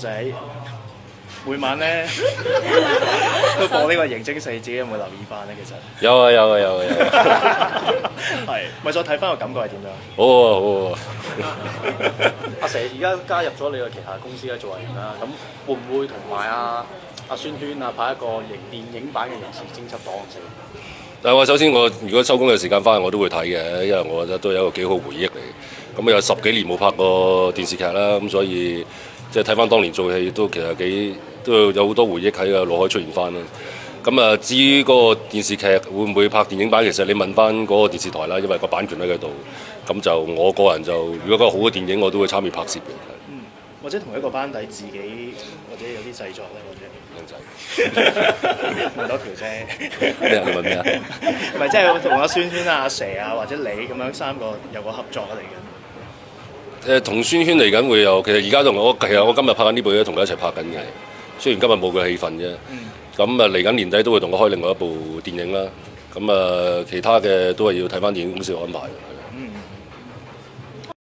仔每晚咧都播呢個刑偵四，自己有冇留意翻咧？其實有啊。係，咪再睇翻個感覺係點樣？好啊。阿蛇而家加入咗你個旗下公司咧做藝員啦，咁會唔會同埋阿宣萱拍一個電影版嘅刑事偵緝檔案先？但係首先我如果收工嘅時間翻去我都會睇嘅，因為我覺得都有一個幾好回憶嚟。咁有10幾年冇拍過電視劇啦，咁所以即係睇翻當年做戲都其實都有好多回憶喺個腦海出現翻啦。咁啊，至於嗰個電視劇會唔會拍電影版，其實你問翻嗰個電視台啦，因為個版權喺佢度。咁就我個人就如果個好嘅電影，我都會參與拍攝嘅。或者同一個班底自己或者有啲製作咧，或者靚仔問多條啫。咩啊？你問咩啊？唔係即係同阿宣萱啊、阿蛇啊或者你咁樣3個有個合作嚟嘅。同宣萱嚟緊會有，其實而家其實我今日拍緊呢部嘢，同佢一齊拍緊嘅。雖然今日冇佢戲份啫。咁啊嚟緊年底都會同佢開另外一部電影啦。咁啊其他嘅都係要睇翻電影公司嘅安排。